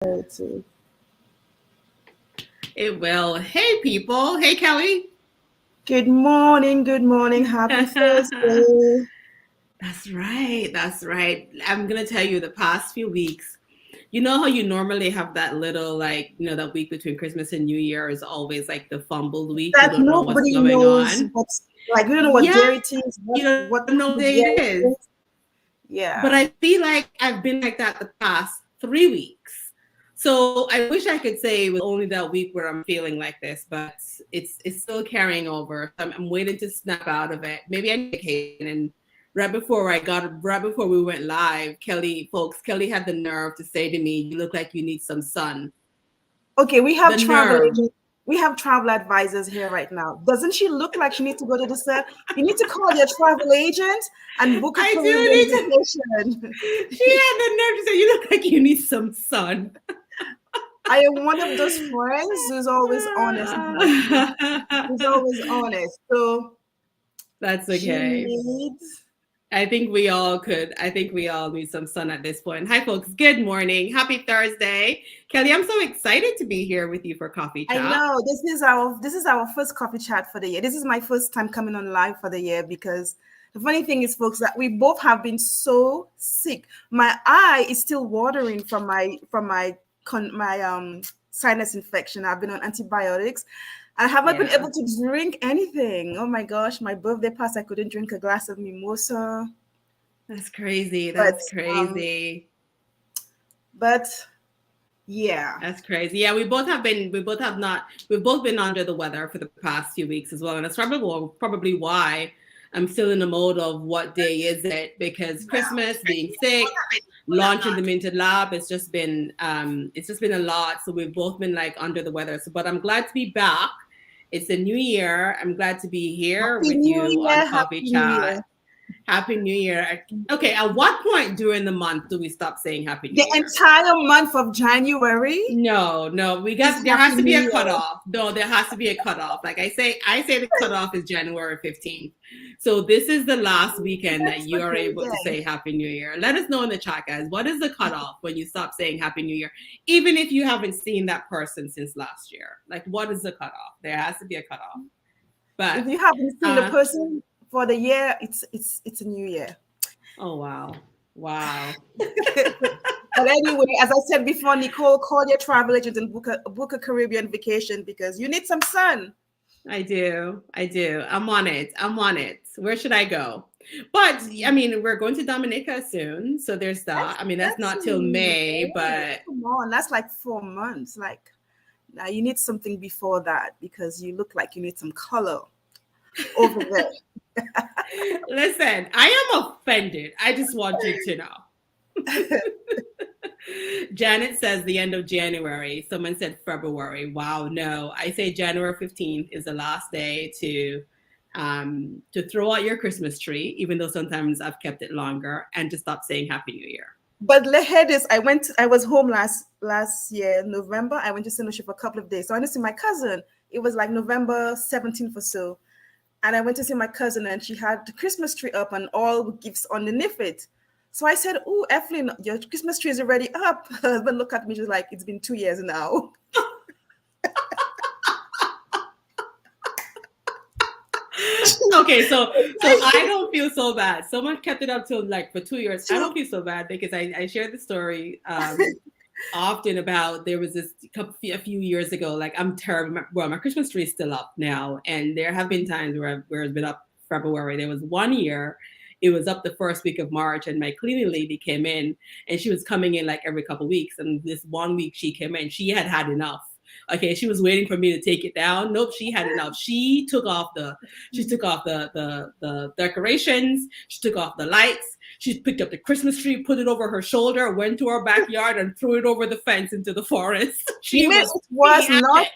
too. It will. Hey, people. Hey, Kelly. Good morning. Good morning. Happy Thursday. That's right. That's right. I'm going to tell you the past few weeks. You know how you normally have that little, like, that week between Christmas and New Year is always like the fumbled week. You That don't know what's nobody going knows on. what's like. We don't know what Yeah. day it is. You don't know What what time day of it year it is. is. But Yeah. I feel like I've been like that the past 3 weeks. So I wish I could say it was only that week where I'm feeling like this, but it's still carrying over. I'm waiting to snap out of it. Maybe I need vacation. And right before we went live, Kelly had the nerve to say to me, "You look like you need some sun." Okay. We have The travel nerve. agents. We have travel advisors here right now. Doesn't she look like she needs to go to the set? You need to call your travel agent and book a I Caribbean do need vacation. to. She had the nerve to say, "You look like you need some sun." I am one of those friends who's always honest about it. Who's always honest. So That's she okay. needs. I think we all could. I think we all need some sun at this point. Hi, folks. Good morning. Happy Thursday. Kelly, I'm so excited to be here with you for Coffee I Chat. know this is our first coffee chat for the year. This is my first time coming on live for the year because the funny thing is, folks, that we both have been so sick. My eye is still watering from my sinus infection. I've been on antibiotics. I haven't been Yeah, able to drink anything. Oh my gosh, my birthday passed. I couldn't drink a glass of mimosa. that's crazy. But That's um, crazy. but yeah. That's crazy. Yeah, we both have been. We both have not. We've both been under the weather for the past few weeks as well, and that's probably why I'm still in the mode of what day is it? Because Christmas, being sick, launching the Minted Lab, it's just been a lot. So we've both been like under the weather. So, but I'm glad to be back. It's a new year. I'm glad to be here Happy with New you on Year. Coffee Happy New Chat. Year. Happy New Year. Okay, at what point during the month do we stop saying Happy New The Year? entire month of January No, is there Happy has to New be a Year. cutoff. No, there has to be a cutoff. Like I say the cutoff is January 15th. So this is the last weekend that That's you are able to okay say Happy New Year. Let us know in the chat, guys. What is the cutoff when you stop saying Happy New Year? Even if you haven't seen that person since last year. Like, what is the cutoff? There has to be a cutoff. If But you haven't seen the uh person for the year, it's a new year. oh wow. Wow. But anyway, as I said before, Nicole, call your travel agent and book a Caribbean vacation because you need some sun. I do. I do. I'm on it. I'm on it. Where should I go? But I mean, we're going to Dominica soon, so there's That's that. I mean, that's that's not till May, May. but Come on, that's like 4 months. Like now, you need something before that because you look like you need some color over listen, I am offended. I just want you to know. there. Janet says the end of January. Someone said February. Wow, no. I say January 15th is the last day to throw out your Christmas tree, even though sometimes I've kept it longer, and to stop saying Happy New Year. But the head is, I was home last year, November. I went to St. for a couple of days. So I went to see my cousin. It was like November 17th or so. And I went to see my cousin and she had the Christmas tree up and all gifts underneath it. So I said, "Oh, Evelyn, your Christmas tree is already up." Her husband looked at me, just like, "It's been 2 years now." Okay, so I don't feel so bad. Someone kept it up till like for 2 years. I don't feel so bad because I share the story often about there was a few years ago. Like I'm terrible. Well, my Christmas tree is still up now, and there have been times where it's been up February. There was one year. It was up the first week of March, and my cleaning lady came in, and she was coming in like every couple of weeks. And this one week she came in, she had had enough. Okay, she was waiting for me to take it down. Nope, she had enough. She took off the decorations. She took off the lights. She picked up the Christmas tree, put it over her shoulder, went to our backyard, and threw it over the fence into the forest. You She mean was she had it.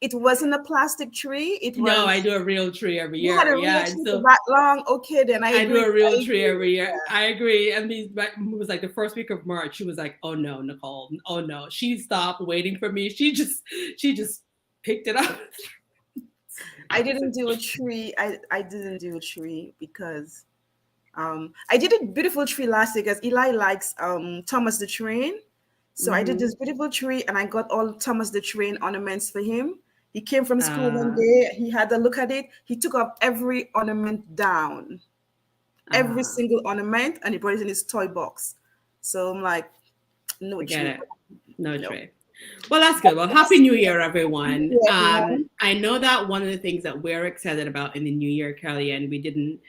it wasn't a plastic tree. It No, I was, do a real tree every you had year. a real Yeah, and tree for so that long. Okay, then I I do agree. a real I tree agree. every year. I agree. And it was like the first week of March. She was like, "Oh no, Nicole. Oh no." She stopped waiting for me. She just picked it up. I didn't do a tree. I didn't do a tree because I did a beautiful tree last year because Eli likes Thomas the Train. So I did this beautiful tree, and I got all Thomas the Train ornaments for him. He came from school one Uh, day. He had a look at it. He took off every ornament down, every uh, single ornament, and he brought it in his toy box. So I'm like, no Forget tree, it. No no. trip. Well, that's good. Well, Happy New Year, everyone. Yeah, everyone. I know that one of the things that we're excited about in the new year, Kelly, and we didn't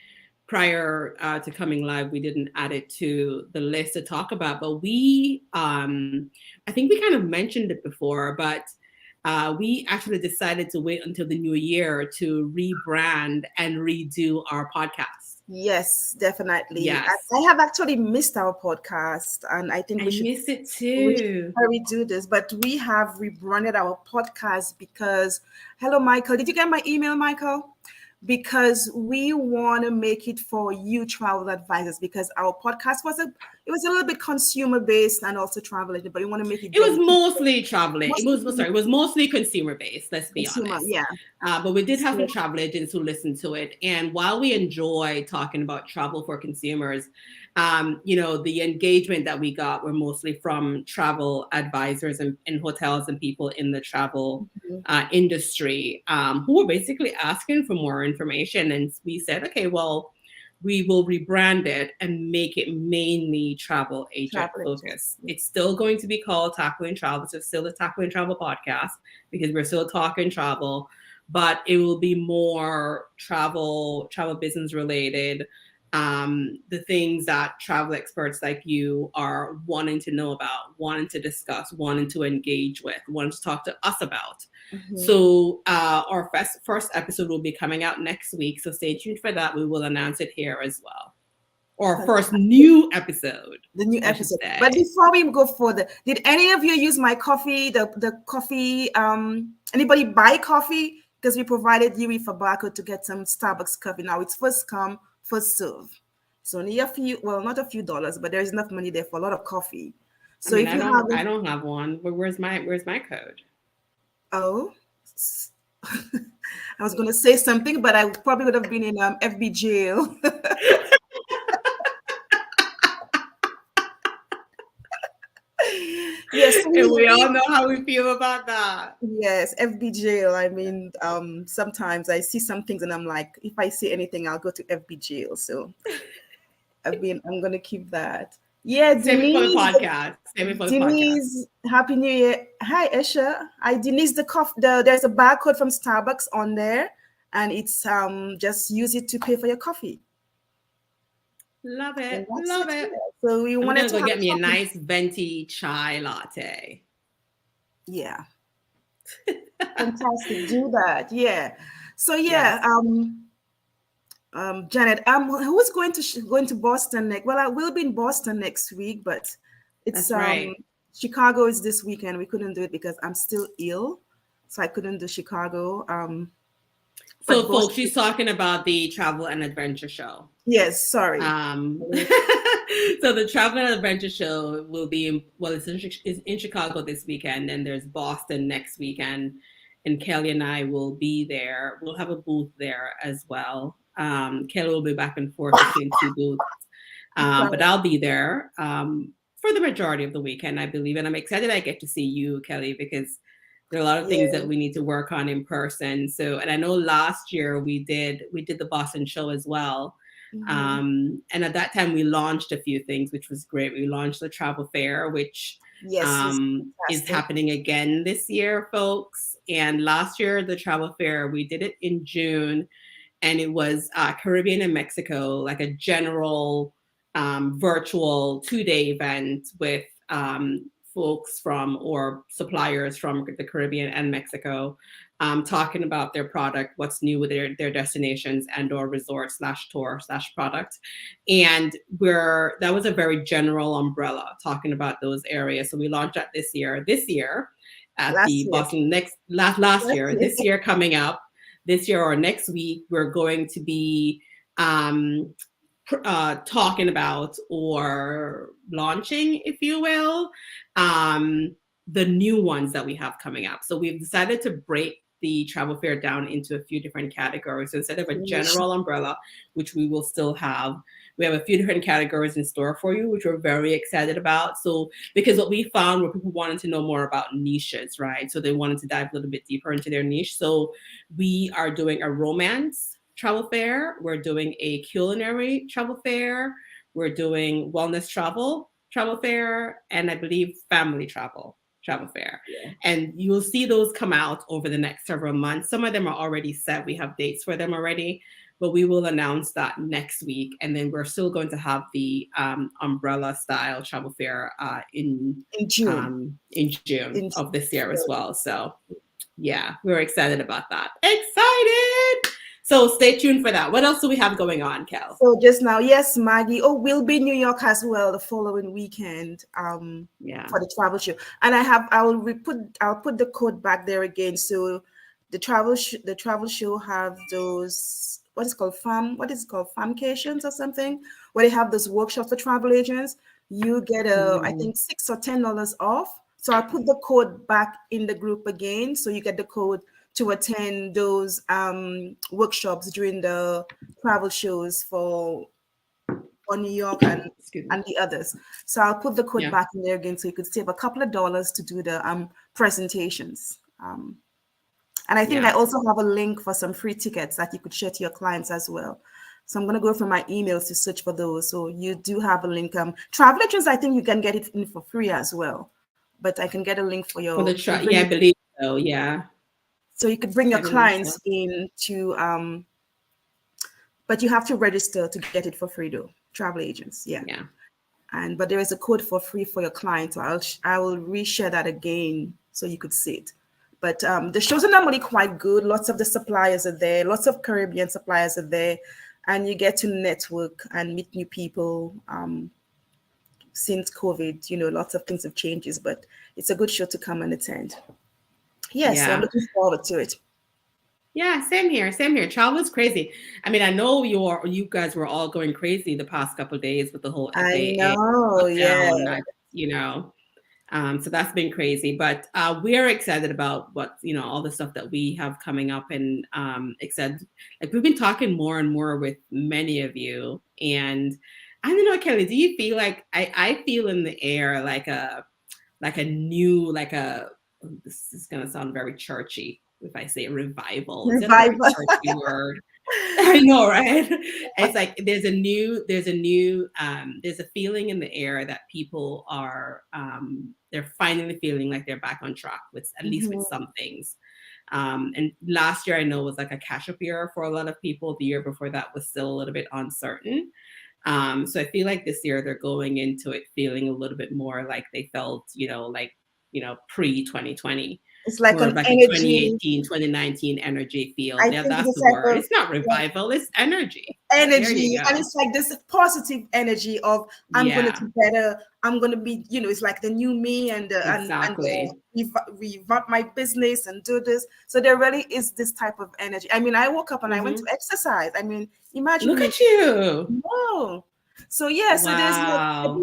prior to coming live, we didn't add it to the list to talk about, but I think we kind of mentioned it before, but we actually decided to wait until the new year to rebrand and redo our podcast. Yes, definitely. Yes. I have actually missed our podcast, and I think I miss it we should too. hurry do this. But we have rebranded our podcast because, hello, Michael. Did you get my email, Michael? Because we want to make it for you travel advisors, because our podcast was a little bit consumer based and also travel related, but we want to make it It was dedicated mostly traveling. It was mostly consumer based. Let's be consumer. honest. Yeah. But we did have So, some travel agents who listened to it. And while we enjoy talking about travel for consumers, the engagement that we got were mostly from travel advisors and hotels and people in the travel mhm, industry who were basically asking for more information. And we said, okay, well, we will rebrand it and make it mainly travel agent travel agents. focused. It's still going to be called Tackling Travel. So it's still the Tackling Travel podcast because we're still talking travel, but it will be more travel business related. The things that travel experts like you are wanting to know about, wanting to discuss, wanting to engage with, wanting to talk to us about. Mhm. So our first episode will be coming out next week. So stay tuned for that. We will announce it here as well. Or first new episode, The new I should episode. say. But before we go further, did any of you use my coffee, the coffee, anybody buy coffee? Because we provided you with a barcode to get some Starbucks coffee. Now it's first come, first serve. It's only a few, well, not a few dollars, but there's enough money there for a lot of coffee. I So mean, if you I haven't, don't have one. But where's my code? oh, I was going to say something, but I probably would have been in FB jail. Yes, And we all know how we feel about that. yes, FB jail. I mean, sometimes I see some things and I'm like, if I see anything, I'll go to FB jail. So I'm gonna keep that. Yeah, Save it for the podcast. Save it for the podcast. Denise, Happy New Year. Hi, Esha. Hi, Denise. There's a barcode from Starbucks on there, and it's just use it to pay for your coffee. Love And it. that's Love it. it. Yeah. So we I'm wanted gonna to go have get me a coffee. nice venti chai latte. Yeah. Fantastic. Do that. Yeah. So yeah, Yes, Janet, who's going to Boston next? Well, I will be in Boston next week, but it's that's right. Chicago is this weekend. We couldn't do it because I'm still ill, so I couldn't do Chicago. So, But folks, Boston, she's talking about the travel and adventure show. yes, sorry. Um, so the travel and adventure show will be it's in Chicago this weekend, and there's Boston next weekend, and Kelly and I will be there. We'll have a booth there as well. Kelly will be back and forth between two booths, but I'll be there for the majority of the weekend, I believe, and I'm excited I get to see you, Kelly, because there are a lot of things that Yeah. we need to work on in person. So, and I know last year we did the Boston show as well. Mhm. And at that time we launched a few things, which was great. We launched the travel fair, which Yes, it's is fantastic. happening again this year, folks. And last year, the travel fair, we did it in June, and it was Caribbean and Mexico, like a general virtual 2-day event with folks from or suppliers from the Caribbean and Mexico, talking about their product, what's new with their destinations and or resort slash tour slash product. And that was a very general umbrella talking about those areas. So we launched that this year. At Last the year. Boston last year, Last this year coming up, this year or next week, we're going to be talking about or launching, if you will, the new ones that we have coming up. So we've decided to break the travel fair down into a few different categories. So instead of a general umbrella, which we will still have, We have a few different categories in store for you, which we're very excited about. So, because what we found were people wanted to know more about niches, right? So they wanted to dive a little bit deeper into their niche. So we are doing a romance travel fair. We're doing a culinary travel fair. We're doing wellness travel fair, and I believe family travel fair. Yeah. And you will see those come out over the next several months. Some of them are already set. We have dates for them already, but we will announce that next week. And then we're still going to have the umbrella style travel fair In June. in June In of this year as June. well. So yeah, we're excited about that. Excited. So stay tuned for that. What else do we have going on, Kel? So just now, yes, Maggie. Oh, we'll be in New York as well the following weekend. Yeah. For the travel show, and I'll put the code back there again. So the travel show have those what is it called farmcations or something, where they have those workshops for travel agents. You get I think $6 or $10 off. So I'll put the code back in the group again, so you get the code to attend those workshops during the travel shows for New York and the others. So I'll put the code back in there again, so you could save a couple of dollars to do the presentations. And I think I also have a link for some free tickets that you could share to your clients as well. So I'm going to go from my emails to search for those. So you do have a link. Travel agents, I think you can get it in for free as well. But I can get a link for your... I believe so, yeah. So you could bring your clients in to... but you have to register to get it for free though. Travel agents, yeah. But there is a code for free for your client. So I will reshare that again so you could see it. But the shows are normally quite good. Lots of the suppliers are there. Lots of Caribbean suppliers are there, and you get to network and meet new people. Since COVID, lots of things have changes, but it's a good show to come and attend. Yes, so I'm looking forward to it. Yeah, same here. Travel is crazy. I mean, I know you guys were all going crazy the past couple of days with the whole FAA I know, so that's been crazy. But we're excited about what all the stuff that we have coming up, and excited. Like we've been talking more and more with many of you, and I don't know, Kelly. Do you feel like I feel in the air like a new this is gonna sound very churchy if I say revival. It's a very churchy word. I know, right? It's like there's a feeling in the air that people are they're finally feeling like they're back on track with at least with some things. And last year I know was like a catch-up year for a lot of people. The year before that was still a little bit uncertain. So I feel like this year they're going into it feeling a little bit more like they felt, pre-2020. It's like more an like energy. 2018, 2019 energy feel. Yeah, that's the word. It's not revival, it's energy. Energy. And it's like this positive energy of I'm going to do better. I'm going to be, it's like the new me and revamp my business and do this. So there really is this type of energy. I mean, I woke up and I went to exercise. I mean, imagine. Look at you. No. So so there's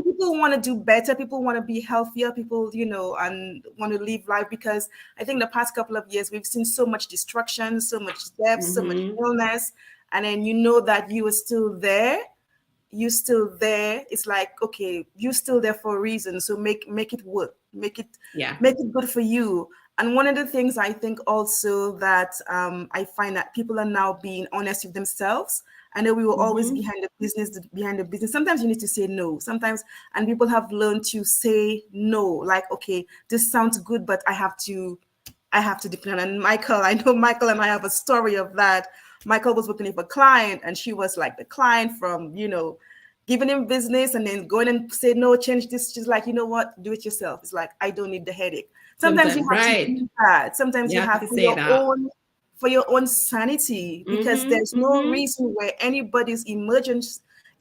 people want to do better, people want to be healthier, people and want to live life, because I think the past couple of years we've seen so much destruction, so much death, so much illness, and then that you are still there. It's like, okay, you're still there for a reason, so make it work, make it good for you. And one of the things I think also that I find that people are now being honest with themselves. I know we were always behind the business. Sometimes you need to say no. Sometimes, and people have learned to say no. Like, okay, this sounds good, but I have to decline. And I know Michael and I have a story of that. Michael was working with a client, and she was like the client from, giving him business and then going and say, no, change this. She's like, you know what? Do it yourself. It's like, I don't need the headache. Sometimes you have to do that. Sometimes you have to for your own sanity, because there's no reason where anybody's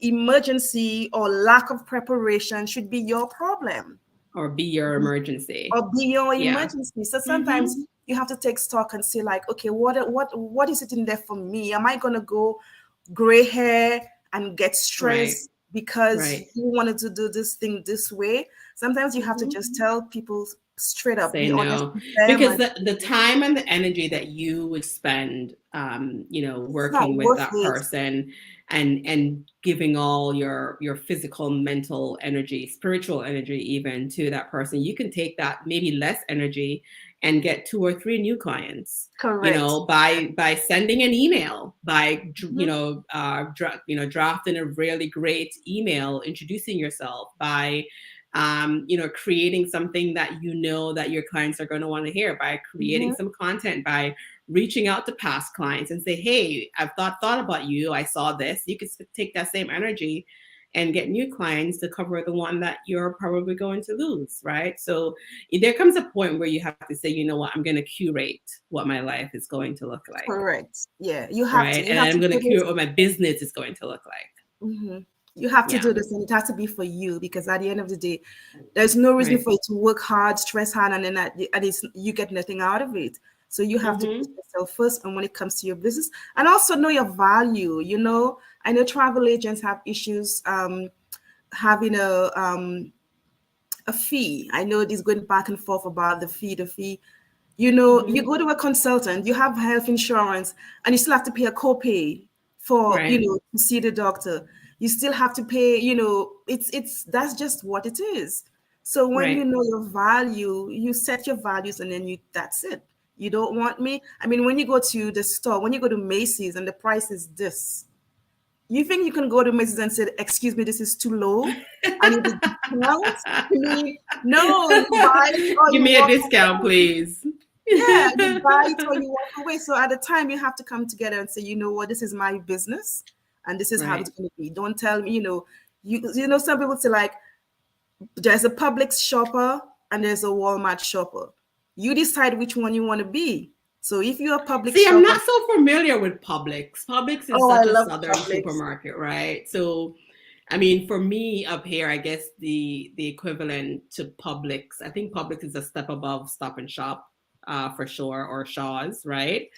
emergency or lack of preparation should be your problem. Or be your emergency. Emergency. So sometimes you have to take stock and say, like, okay, what is it in there for me? Am I gonna go gray hair and get stressed because you wanted to do this thing this way? Sometimes you have to just tell people, straight up, say be honest no, with them, because and the time and the energy that you would spend it's not working with worth that it. person and giving all your physical, mental energy, spiritual energy even to that person, you can take that maybe less energy and get 2 or 3 new clients, Correct. by sending an email, by Mhm. drafting a really great email introducing yourself, by creating something that that your clients are going to want to hear, by creating Mhm. some content, by reaching out to past clients and say, hey, I've thought about you. I saw this. You could take that same energy and get new clients to cover the one that you're probably going to lose, right? So there comes a point where you have to say, you know what, I'm going to curate what my life is going to look like, Correct. Yeah, you have to. right? You And have to I'm going to do this. curate what my business is going to look like. You have to Yeah, do this, and it has to be for you, because at the end of the day, there's no reason right. for you to work hard, stress hard, and then at least you get nothing out of it. So you have to put Mm-hmm. yourself first, and when it comes to your business, and also know your value. I know travel agents have issues having a fee. I know this going back and forth about the fee. You Mm-hmm. go to a consultant, you have health insurance, and you still have to pay a copay for, Right. to see the doctor. You still have to pay, it's that's just what it is. So when you Right. know your value, you set your values, and then that's it. You don't want me. I mean, when you go to the store, when you go to Macy's and the price is this, you think you can go to Macy's and say, "Excuse me, this is too low. I need a discount." I mean, no, you buy it or Give you me a walk discount, away. please. Yeah, you buy it or you walk away. So at the time, you have to come together and say, you know what, this is my business, and this is how it's Right. going to be. Don't tell me, some people say like, there's a Publix shopper and there's a Walmart shopper. You decide which one you want to be. So if you're a Publix See, I'm shopper, not so familiar with Publix. Publix is oh, I such a love southern Publix. supermarket, right? So, I mean, for me up here, I guess the equivalent to Publix, I think Publix is a step above Stop and Shop, for sure, or Shaw's, right?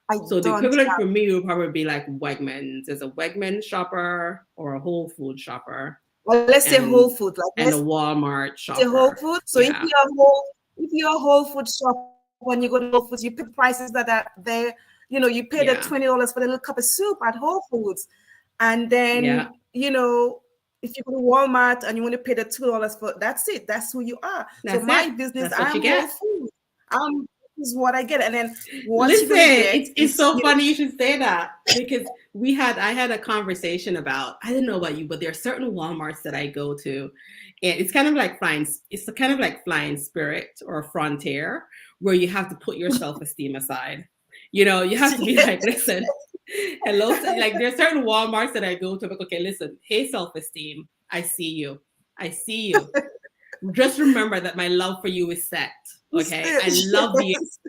I So the don't equivalent have. for me would probably be like Wegmans. There's a Wegmans shopper or a Whole Food shopper, Well, let's say Whole and Foods. Like and a let's Walmart say Whole shopper. Foods. So Yeah. if you're a Whole Food shop, when you go to Whole Foods, you pay prices that are there. You pay the Yeah. $20 for the little cup of soup at Whole Foods, and Yeah. then if you go to Walmart and you want to pay the $2 for, that's it. That's who you are. So That's my it. business, That's what you I'm Whole get. Foods. This is what I get, and then what you're Listen, gonna get it's is so funny you should say that, because I had a conversation about, I don't know about you, but there are certain Walmarts that I go to, and it's kind of like flying Spirit or Frontier, where you have to put your self-esteem aside. You have to be like, listen, hello, like there's certain Walmarts that I go to, like, okay, listen, hey, self-esteem, I see you. I see you. Just remember that my love for you is set. Okay. I love you. yes.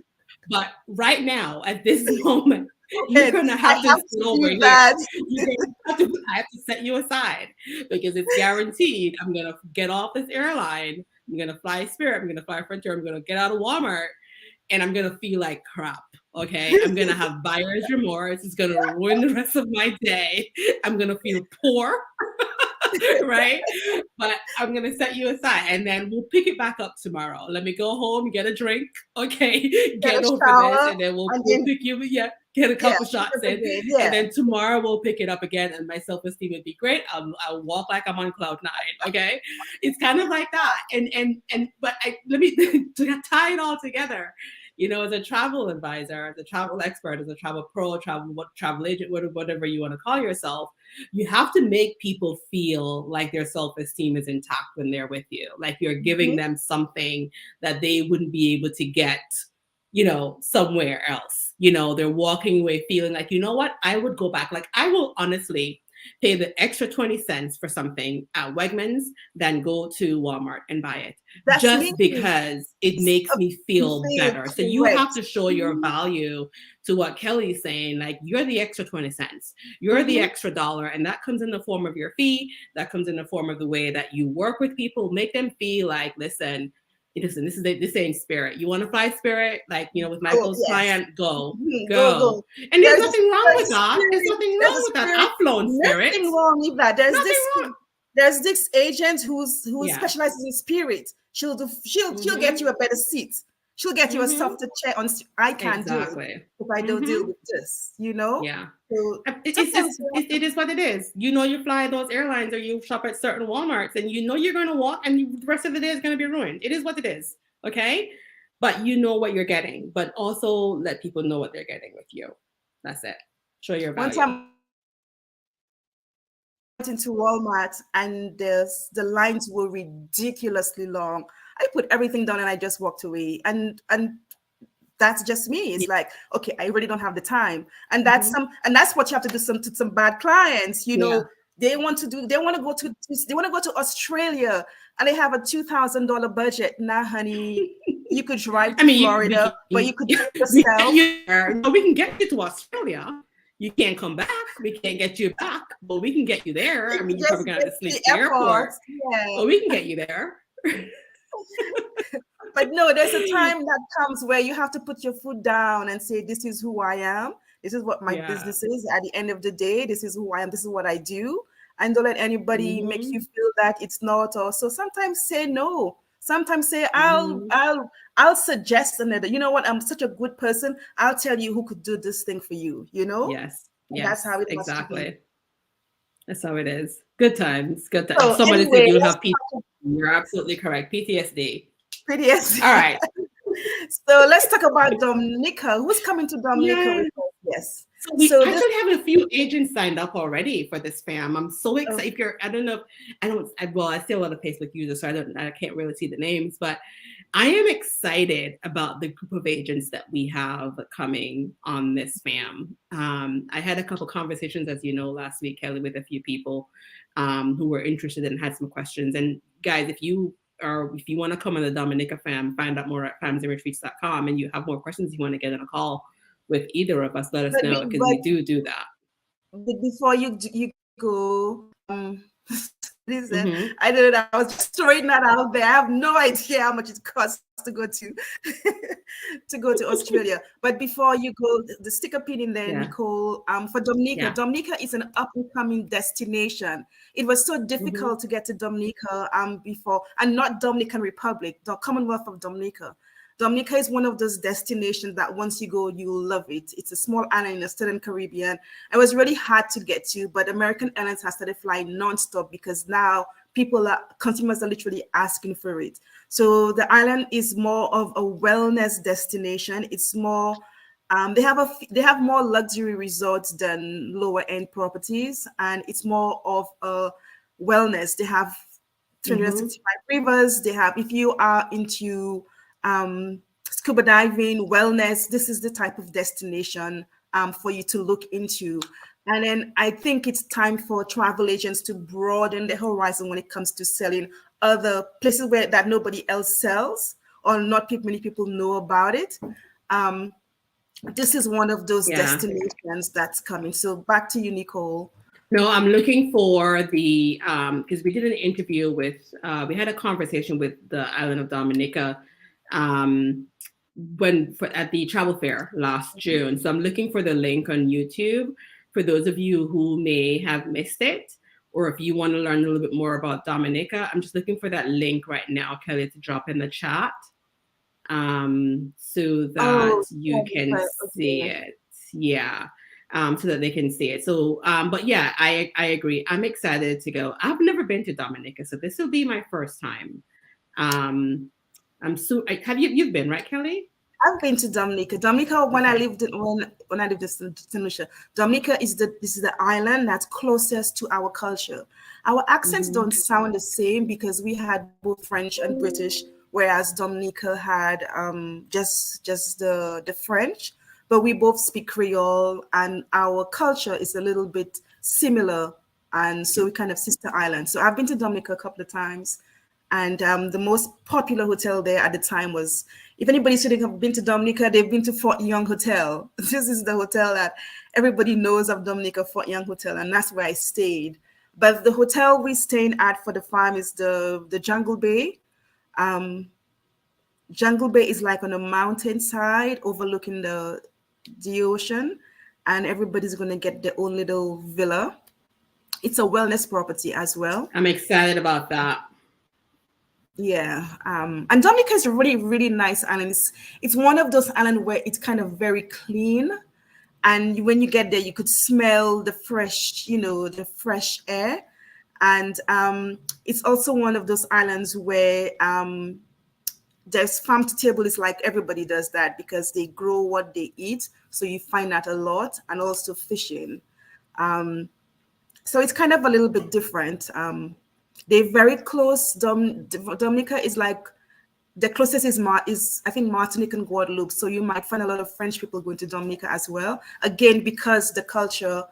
But right now, at this moment, you're And gonna I have to have sit to over do here. that. I have to set you aside, because it's guaranteed I'm gonna get off this airline. I'm gonna fly Spirit. I'm gonna fly Frontier. I'm gonna get out of Walmart, and I'm gonna feel like crap. Okay, I'm gonna have buyer's remorse. It's gonna ruin the rest of my day. I'm gonna feel poor. Right? But I'm gonna set you aside, and then we'll pick it back up tomorrow. Let me go home, get a drink, okay, Get a get over this, shower, and then and we'll then pick you, yeah, get a yeah, couple shots in, again. and Yeah. then tomorrow we'll pick it up again, and my self-esteem would be great. I'll walk like I'm on cloud nine, okay? It's kind of like that, but let me to tie it all together. As a travel advisor, as a travel expert, as a travel pro, travel agent, whatever you want to call yourself, you have to make people feel like their self-esteem is intact when they're with you, like you're giving Mhm. them something that they wouldn't be able to get somewhere else. They're walking away feeling like, you know what, I would go back. Like, I will honestly pay the extra 20 cents for something at Wegmans than go to Walmart and buy it, That's me. just because it makes me You feel feel better. So you have correct. to show your value to what Kelly's saying. Like, you're the extra 20 cents, you're the Mhm. extra dollar, and that comes in the form of your fee. That comes in the form of the way that you work with people. Make them feel like, listen, this ain't Spirit. You want to fly Spirit, like, with Oh Michael's yes. client, go, Mhm. Go. go. And there's There's a nothing wrong with that. There's spirit. nothing There's wrong a with that. spirit. I've flown Spirit. Nothing wrong with that. There's Nothing this wrong. There's this agent who Yeah. specializes in spirit. She'll get you a better seat. She'll get you a softer chair. I can't do it Exactly. if I don't deal with this. Yeah. So It's sometimes just it is what it is. You fly those airlines or you shop at certain Walmarts and you're going to walk and the rest of the day is going to be ruined. It is what it is. Okay. But you know what you're getting, but also let people know what they're getting with you. That's it. Show your one value. time I went into Walmart and the lines were ridiculously long. I put everything down and I just walked away. And that's just me. It's like, okay, I really don't have the time. And that's what you have to do to some bad clients. They want to go to Australia and they have a $2,000 budget. Nah, honey, you could drive to Florida, but you could take yourself. We can get you to Australia. You can't come back. We can't get you back, but we can get you there. I mean, you're probably gonna have to sleep at the airport, but we can get you there. But no, there's a time that comes where you have to put your foot down and say, this is who I am. This is what my business is. At the end of the day, this is who I am. This is what I do. And don't let anybody make you feel that it's not. Or so sometimes say no. Sometimes say, I'll suggest another. You know what? I'm such a good person. I'll tell you who could do this thing for you. Yes. And that's how it exactly. must be. That's how it is. Good times. Good times. So somebody said you have PTSD. You're absolutely correct. PTSD. PTSD. All right. So let's talk about Dominica. Who's coming to Dominica with us? Yes. So we actually have a few agents signed up already for this fam. I'm so excited. If you're, I don't know, I see a lot of Facebook users, so I can't really see the names, but I am excited about the group of agents that we have coming on this fam. I had a couple conversations, as you know, last week, Kelly, with a few people who were interested and had some questions. And guys, if you want to come on the Dominica fam, find out more at famsandretreats.com, and you have more questions you want to get on a call with either of us, let us know, because we do that. But before you go, listen, I don't know. I was just throwing that out there. I have no idea how much it costs to go to Australia. But before you go, the sticker pin in there, Nicole, for Dominica. Dominica is an up and coming destination. It was so difficult to get to Dominica before, and not Dominican Republic, the Commonwealth of Dominica. Dominica is one of those destinations that once you go, you'll love it. It's a small island in the Southern Caribbean. It was really hard to get to, but American Airlines has started flying nonstop because now consumers are literally asking for it. So the island is more of a wellness destination. It's more, they have more luxury resorts than lower end properties, and it's more of a wellness. They have 365 rivers. They have, if you are into scuba diving, wellness, this is the type of destination for you to look into. And then I think it's time for travel agents to broaden the horizon when it comes to selling other places that nobody else sells or not many people know about it. This is one of those destinations that's coming. So back to you, Nicole. No, I'm looking for the, because we did an interview with, we had a conversation with the island of Dominica at the travel fair last June. So I'm looking for the link on YouTube for those of you who may have missed it, or if you want to learn a little bit more about Dominica. I'm just looking for that link right now, Kelly, to drop in the chat so that you can see it. Yeah. So that they can see it. So, but yeah, I agree. I'm excited to go. I've never been to Dominica, so this will be my first time. You've been, right, Kelly? I've been to Dominica. Dominica, when I lived in St. Lucia, Dominica is the island that's closest to our culture. Our accents don't sound the same because we had both French and British, whereas Dominica had just the French. But we both speak Creole, and our culture is a little bit similar, and so we kind of sister islands. So I've been to Dominica a couple of times. And the most popular hotel there at the time was, if anybody shouldn't have been to Dominica, they've been to Fort Young Hotel. This is the hotel that everybody knows of Dominica, Fort Young Hotel, and that's where I stayed. But the hotel we staying at for the farm is the Jungle Bay. Jungle Bay is like on a mountainside overlooking the ocean, and everybody's going to get their own little villa. It's a wellness property as well. I'm excited about that. Yeah, and Dominica is a really, really nice island. It's one of those islands where it's kind of very clean, and when you get there, you could smell the fresh, the fresh air, and it's also one of those islands where there's farm to table. Is like everybody does that because they grow what they eat, so you find that a lot, and also fishing. Um, so it's kind of a little bit different. They're very close. Dominica is like the closest is I think Martinique and Guadeloupe. So you might find a lot of French people going to Dominica as well. Again, because the culture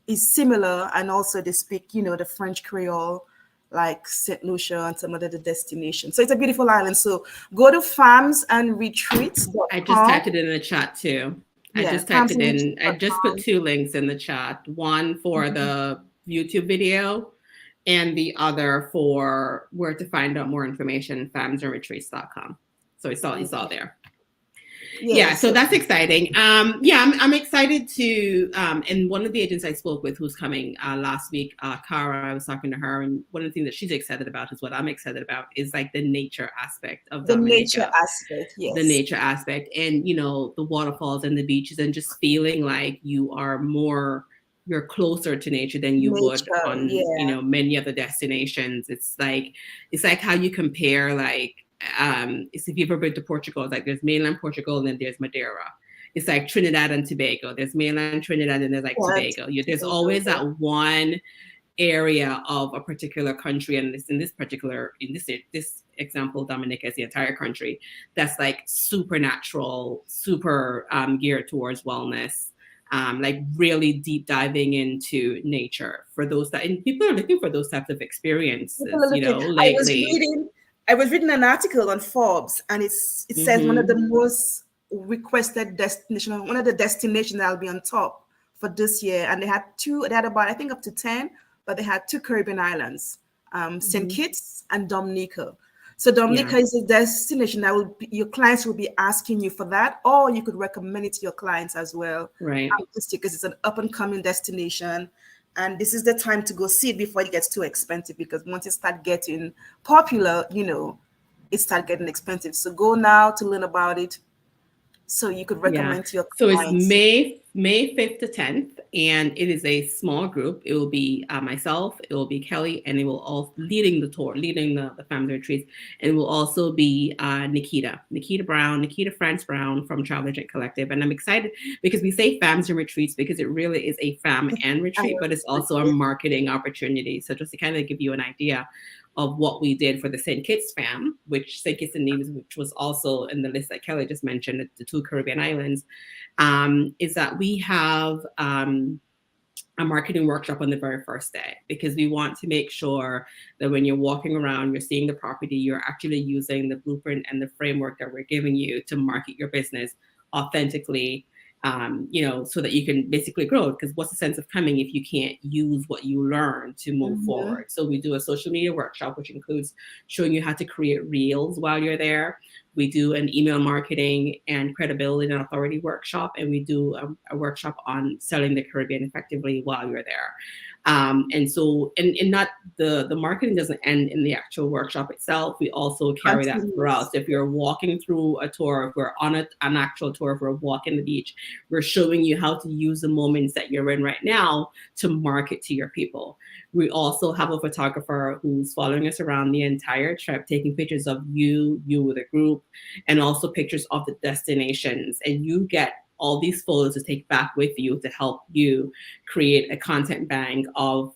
is similar, and also they speak, the French Creole, like Saint Lucia and some other destinations. So it's a beautiful island. So go to I just farmsandretreats.com. typed it in the chat too. I Yeah, just typed it in. I just put farmsandretreats.com. 2 links in the chat. One for the YouTube video and the other for where to find out more information, farmsandretreats.com. So it's all there. Yeah, so that's exciting. Yeah, I'm excited to. And one of the agents I spoke with who's coming last week, Cara, I was talking to her, and one of the things that she's excited about is what I'm excited about is like the nature aspect of The Dominica. nature aspect, yes. The nature aspect, and the waterfalls and the beaches, and just feeling like you're closer to nature than you would on many other destinations. It's like how you compare like if you've ever been to Portugal, it's like there's mainland Portugal and then there's Madeira. It's like Trinidad and Tobago. There's mainland Trinidad and there's like Tobago. There's always that one area of a particular country, and in this example, Dominica is the entire country that's like supernatural, super geared towards wellness. Like really deep diving into nature for those and people are looking for those types of experiences, lately. I was reading an article on Forbes, and it says one of the most requested destination, one of the destinations that'll be on top for this year. And they had about, I think, up to 10, but they had 2 Caribbean islands, St. Kitts and Dominica. So Dominica is a destination that your clients will be asking you for that, or you could recommend it to your clients as well. Right. Just because it's an up and coming destination. And this is the time to go see it before it gets too expensive, because once it starts getting popular, it starts getting expensive. So go now to learn about it, so you could recommend to your clients. So it's May 5th to 10th, and it is a small group. It will be myself, it will be Kelly, and it will all leading the tour, leading the family retreats. And it will also be Nikita France Brown from Travel Agent Collective. And I'm excited because we say fams and retreats because it really is a fam and retreat, but it's also a marketing opportunity. So just to kind of give you an idea of what we did for the St. Kitts fam, which St. Kitts and Nevis, which was also in the list that Kelly just mentioned, the 2 Caribbean islands, is that we have a marketing workshop on the very first day, because we want to make sure that when you're walking around, you're seeing the property, you're actually using the blueprint and the framework that we're giving you to market your business authentically, so that you can basically grow. Because what's the sense of coming if you can't use what you learn to move forward? So we do a social media workshop, which includes showing you how to create reels while you're there. We do an email marketing and credibility and authority workshop, and we do a workshop on selling the Caribbean effectively while you're there. And so, and not the marketing doesn't end in the actual workshop itself. We also carry that throughout. So if you're walking through a tour, if we're on an actual tour, if we're walking the beach, we're showing you how to use the moments that you're in right now to market to your people. We also have a photographer who's following us around the entire trip, taking pictures of you with a group, and also pictures of the destinations. And you get all these photos to take back with you to help you create a content bank of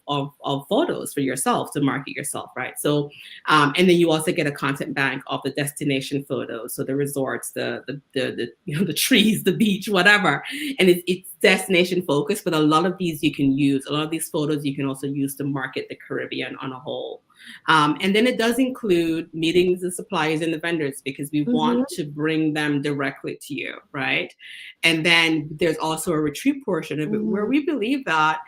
photos for yourself to market yourself, right? So, and then you also get a content bank of the destination photos, so the resorts, the the trees, the beach, whatever. And it's destination focused, but a lot of these you can use. A lot of these photos you can also use to market the Caribbean on a whole. And then it does include meetings the suppliers and the vendors, because we want to bring them directly to you, right? And then there's also a retreat portion of it where we believe that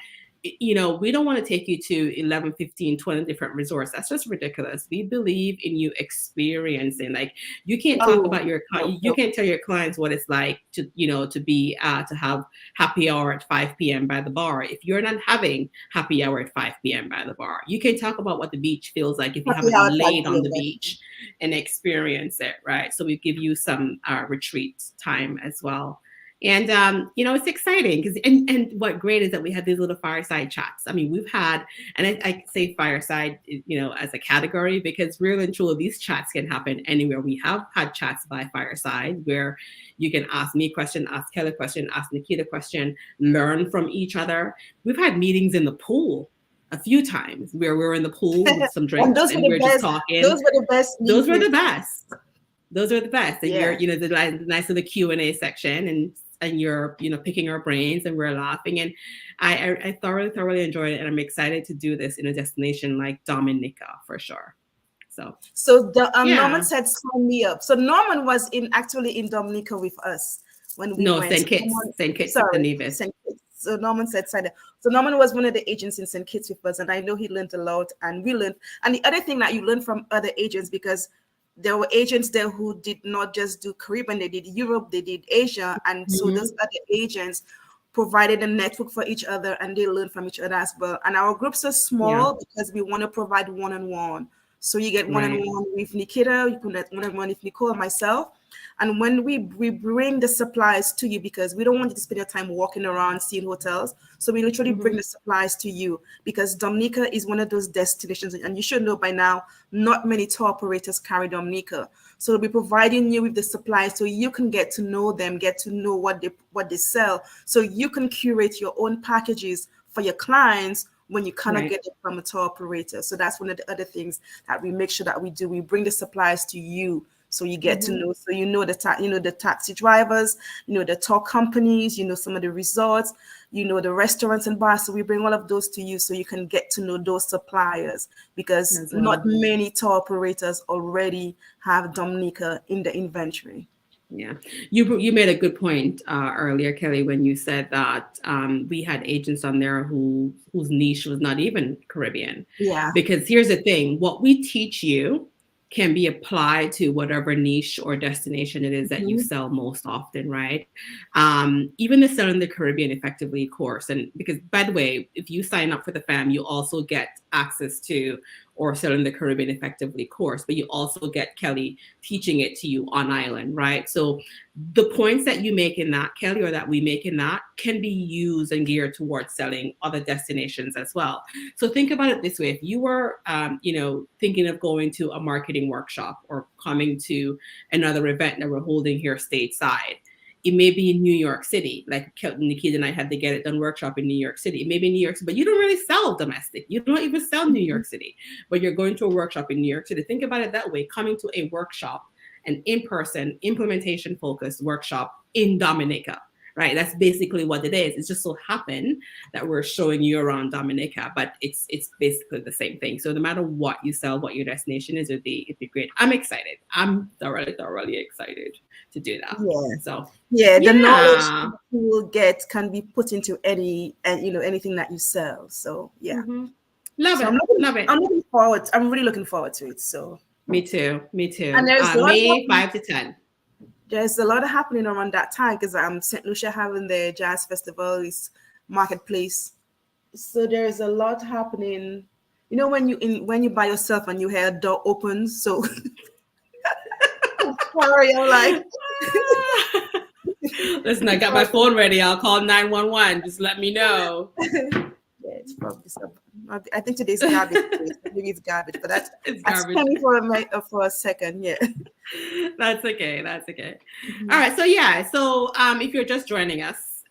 we don't want to take you to 11, 15, 20 different resorts. That's just ridiculous. We believe in you experiencing. Like, you can't talk about you can't tell your clients what it's like to, to be, to have happy hour at 5 p.m. by the bar if you're not having happy hour at 5 p.m. by the bar. You can talk about what the beach feels like if you haven't laid on the beach and experience it, right? So we give you some retreat time as well. And it's exciting because and what great is that we have these little fireside chats. I mean, we've had, and I say fireside, as a category, because really and truly these chats can happen anywhere. We have had chats by fireside where you can ask me a question, ask Kelly a question, ask Nikita a question, learn from each other. We've had meetings in the pool a few times where we're in the pool with some drinks and we're just talking. Those were the best. Those were the best. Those are the best. And Yeah. you're, the nice little Q&A section, and you're, picking our brains and we're laughing. And I thoroughly enjoyed it. And I'm excited to do this in a destination like Dominica for sure. So Norman said, sign me up. So Norman was actually in Dominica with us when we went. St. Kitts, sorry, Nevis. St. Kitts. So Norman said, sign up. So Norman was one of the agents in St. Kitts with us. And I know he learned a lot, and we learned. And the other thing that you learn from other agents, because there were agents there who did not just do Caribbean, they did Europe, they did Asia. And so those other agents provided a network for each other, and they learned from each other as well. And our groups are small because we want to provide one-on-one. So you get one-on-one with Nikita, you can get one-on-one with Nicole and myself. And when we bring the supplies to you, because we don't want you to spend your time walking around seeing hotels. So we literally bring the supplies to you, because Dominica is one of those destinations. And you should know by now, not many tour operators carry Dominica. So we'll be providing you with the supplies so you can get to know them, get to know what they sell. So you can curate your own packages for your clients when you cannot get it from a tour operator. So that's one of the other things that we make sure that we do. We bring the supplies to you, so you get to know. So the taxi drivers, the tour companies, some of the resorts, the restaurants and bars. So we bring all of those to you so you can get to know those suppliers, because not many tour operators already have Dominica in the inventory. Yeah, you made a good point earlier, Kelly, when you said that we had agents on there whose niche was not even Caribbean. Yeah. Because here's the thing: what we teach you can be applied to whatever niche or destination it is that you sell most often, right? Even the Selling the Caribbean Effectively course. And because, by the way, if you sign up for the FAM, you also get access to or Selling the Caribbean Effectively course, but you also get Kelly teaching it to you on island, right? So the points that you make in that, Kelly, or that we make in that, can be used and geared towards selling other destinations as well. So think about it this way: if you were, thinking of going to a marketing workshop or coming to another event that we're holding here stateside, it may be in New York City, like Nikita and I had the Get It Done workshop in New York City. It may be in New York City, but you don't really sell domestic. You don't even sell New York City, but you're going to a workshop in New York City. Think about it that way: coming to a workshop, an in-person, implementation-focused workshop in Dominica, right? That's basically what it is. It's just so happened that we're showing you around Dominica, but it's basically the same thing. So no matter what you sell, what your destination is, it'd be great. I'm excited. I'm thoroughly excited to do that. Yeah. So the knowledge you will get can be put into anything that you sell. So love it. I'm looking forward. I'm really looking forward to it. So me too. And there's May 5 to 10. There's a lot happening around that time, because St. Lucia having the jazz festival, is marketplace. So there's a lot happening. When you by yourself and you hear a door opens. So sorry, I'm like. Listen, I got my phone ready. I'll call 911. Just let me know. It's probably something. I think today's garbage. Maybe it's garbage, but that's garbage. Funny for a second. Yeah. That's okay. All right. So if you're just joining us,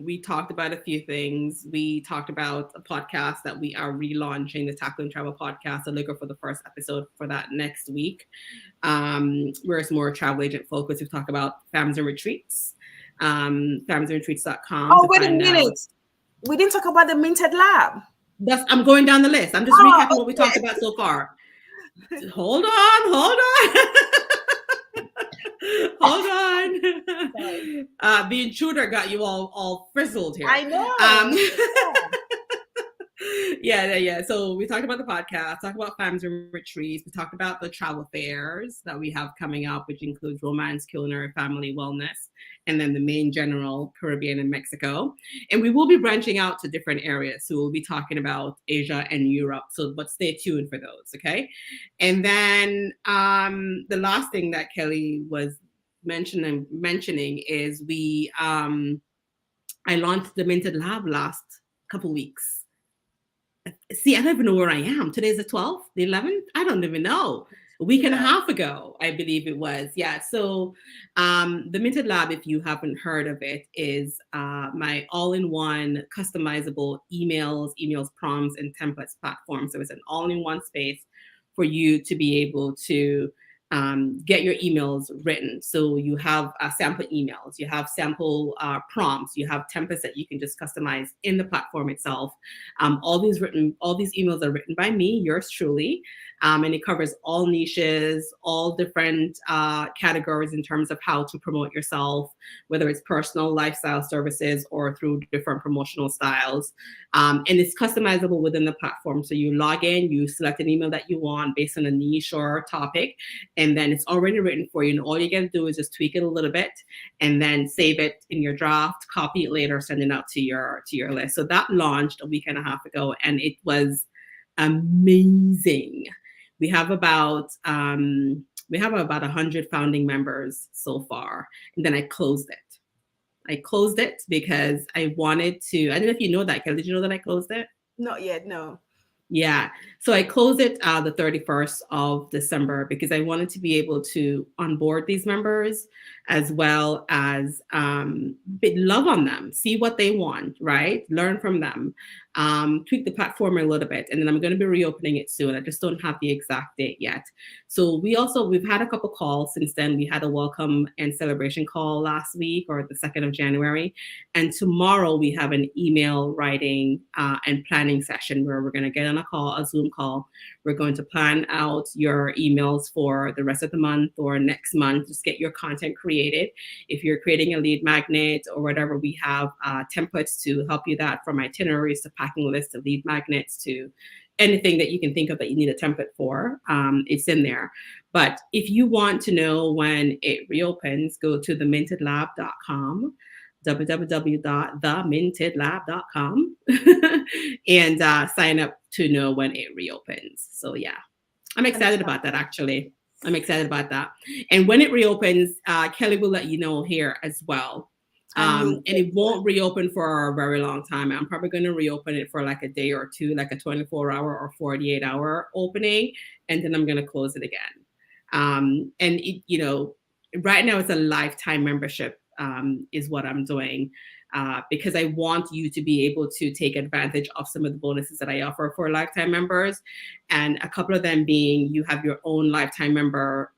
we talked about a few things. We talked about a podcast that we are relaunching, the Tackling Travel podcast. So look for the first episode for that next week, where it's more travel agent focused. We've talked about FAMs and retreats, famsandretreats.com. Oh, wait a minute. We didn't talk about the Minted Lab. I'm going down the list. I'm just recapping what we talked about so far. Hold on. The intruder got you all frizzled here. I know. Yeah. So we talked about the podcast, talked about families and retreats. We talked about the travel fairs that we have coming up, which includes romance, culinary, family, wellness, and then the main general Caribbean and Mexico. And we will be branching out to different areas. So we'll be talking about Asia and Europe. So, but stay tuned for those, okay? And then the last thing that Kelly was mentioning is I launched the Minted Lab last couple weeks. See, I don't even know where I am. Today's the 12th, the 11th. I don't even know. A week and a half ago, I believe it was. Yeah. So the Minted Lab, if you haven't heard of it, is my all-in-one customizable emails, prompts, and templates platform. So it's an all-in-one space for you to be able to get your emails written. So you have sample emails, you have sample prompts, you have templates that you can just customize in the platform itself. All these emails are written by me, yours truly, and it covers all niches, all different categories in terms of how to promote yourself, whether it's personal, lifestyle, services, or through different promotional styles. And it's customizable within the platform. So you log in, you select an email that you want based on a niche or topic, and then it's already written for you. And all you got to do is just tweak it a little bit and then save it in your draft, copy it later, send it out to your list. So that launched a week and a half ago, and it was amazing. We have about 100 founding members so far, and then I closed it because I wanted to. I don't know if you know that, Kelly. Did you know that I closed it? Not yet, no. Yeah. So I closed it the 31st of December because I wanted to be able to onboard these members as well as love on them, see what they want, right? Learn from them, tweak the platform a little bit. And then I'm going to be reopening it soon. I just don't have the exact date yet. So we've had a couple calls since then. We had a welcome and celebration call last week, or the 2nd of January. And tomorrow we have an email writing and planning session where we're going to get on a Zoom call. We're going to plan out your emails for the rest of the month or next month. Just get your content created. If you're creating a lead magnet or whatever, we have templates to help you that, from itineraries to packing lists to lead magnets to anything that you can think of that you need a template for. It's in there. But if you want to know when it reopens, go to themintedlab.com, www.themintedlab.com and sign up to know when it reopens. So yeah, I'm excited about that, actually. I'm excited about that. And when it reopens, Kelly will let you know here as well. And it won't reopen for a very long time. I'm probably going to reopen it for like a day or two, like a 24-hour or 48-hour opening, and then I'm going to close it again. And right now it's a lifetime membership is what I'm doing, because I want you to be able to take advantage of some of the bonuses that I offer for lifetime members. And a couple of them being, you have your own lifetime member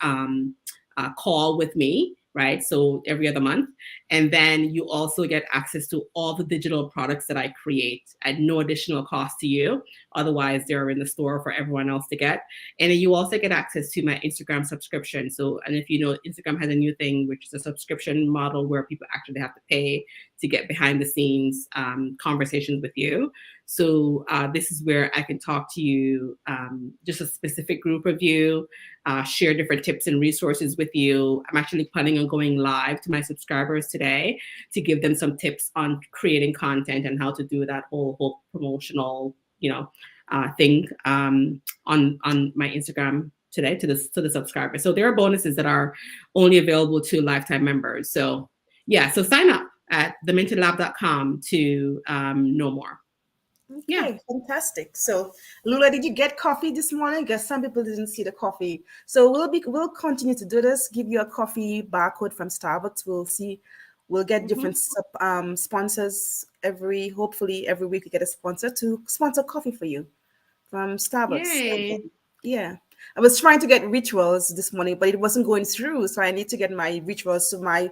call with me, right? So every other month. And then you also get access to all the digital products that I create at no additional cost to you. Otherwise, they're in the store for everyone else to get. And then you also get access to my Instagram subscription. So, and if you know, Instagram has a new thing, which is a subscription model where people actually have to pay to get behind the scenes conversations with you. So this is where I can talk to you, just a specific group of you, share different tips and resources with you. I'm actually planning on going live to my subscribers today to give them some tips on creating content and how to do that whole promotional, thing on my Instagram today to the subscribers. So there are bonuses that are only available to lifetime members. So yeah, so sign up at themintedlab.com to know more. Okay, yeah. Fantastic. So, Lula, did you get coffee this morning? Because some people didn't see the coffee. So we'll continue to do this. Give you a coffee barcode from Starbucks. We'll get different sponsors hopefully every week we get a sponsor to sponsor coffee for you from Starbucks. Yay. Yeah. I was trying to get rituals this morning, but it wasn't going through. So I need to get my rituals so my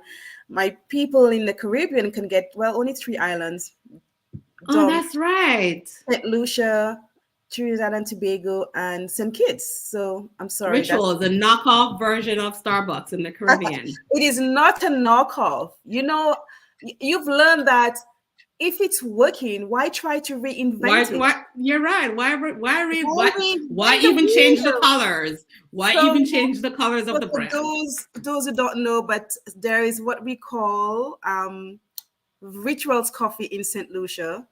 people in the Caribbean can get, only 3 islands. Oh, that's right. St. Lucia, Trinidad and Tobago, and St. Kitts. So I'm sorry. Rituals, a knockoff version of Starbucks in the Caribbean. It is not a knockoff. You've learned that if it's working, why try to reinvent it? Why? You're right. Why Reinvent the even change the wheel. colors? Why So, even change the colors so of the for brand? those who don't know, but there is what we call Rituals Coffee in St. Lucia.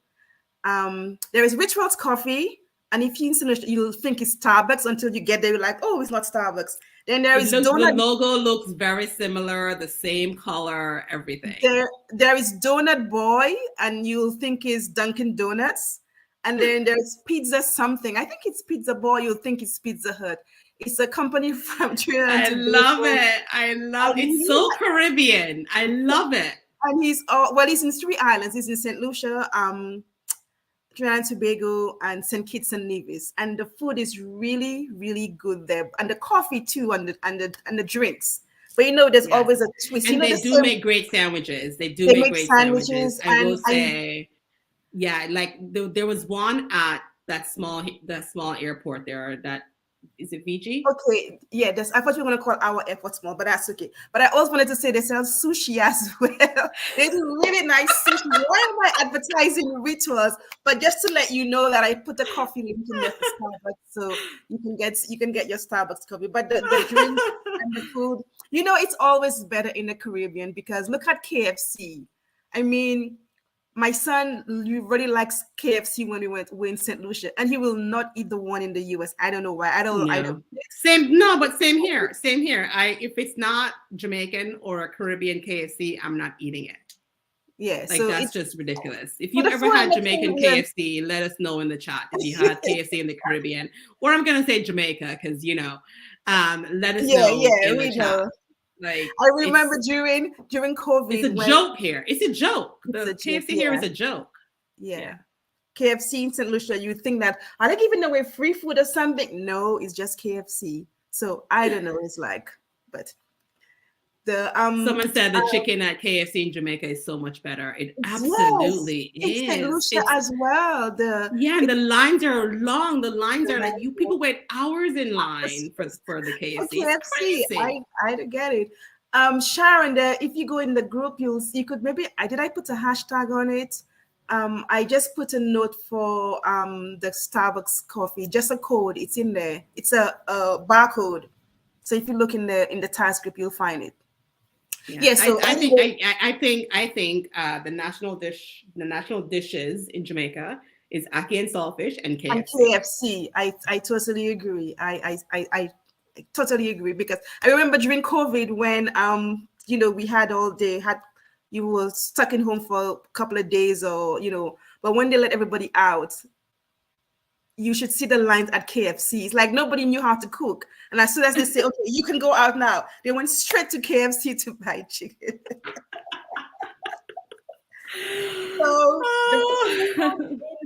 There is Rituals Coffee, and if you in St. Lucia, you'll think it's Starbucks until you get there. You're like, oh, it's not Starbucks. Then there is The Donut. logo looks very similar, the same color, everything. There is Donut Boy, and you'll think it's Dunkin' Donuts. And then there's Pizza something. I think it's Pizza Boy. You'll think it's Pizza Hut. It's a company from Trinidad and I Tobago. love it. It's so Caribbean. I love it. And he's in 3 islands. He's in St. Lucia, Trinidad and Tobago, and St. Kitts and Nevis. And the food is really, really good there. And the coffee too, and the drinks. But there's always a twist. And they do make great sandwiches. They make great sandwiches. I will say, yeah, like there was one at that small airport there that is it Fiji? Okay, yeah, I thought you were going to call our airport small, but that's okay. But I also wanted to say they sell sushi as well. They do really nice sushi. Why am I advertising Rituals? But just to let you know that I put the coffee link in there for Starbucks, so you can get your Starbucks coffee. But the drinks and the food, it's always better in the Caribbean, because look at KFC. I mean, my son really likes KFC when we're in St. Lucia, and he will not eat the one in the US. I don't know why. I don't. But same here. If it's not Jamaican or a Caribbean KFC, I'm not eating it. Yeah, like, so that's just ridiculous. If you ever had Jamaican KFC, let us know in the chat if you had KFC in the Caribbean, or I'm gonna say Jamaica, because let us know in the chat. Like, I remember during COVID, it's a joke here. It's a joke. The KFC here is a joke. Yeah. KFC in St. Lucia, you think that are they giving away free food or something? No, it's just KFC. So I don't know. It's like, but someone said the chicken at KFC in Jamaica is so much better. It absolutely is. St. Lucia as well. And the lines are long. The lines are like people wait hours in line for the KFC. KFC. I don't get it. Sharon, if you go in the group, you could maybe did I put a hashtag on it? I just put a note for the Starbucks coffee, just a code. It's in there. It's a barcode. So if you look in the task group, you'll find it. Yeah, so I think the national dishes in Jamaica is ackee and saltfish and KFC. I totally agree. I totally agree, because I remember during COVID when we had you were stuck in home for a couple of days, or but when they let everybody out, you should see the lines at KFC. It's like nobody knew how to cook. And as soon as they say, okay, you can go out now, they went straight to KFC to buy chicken. So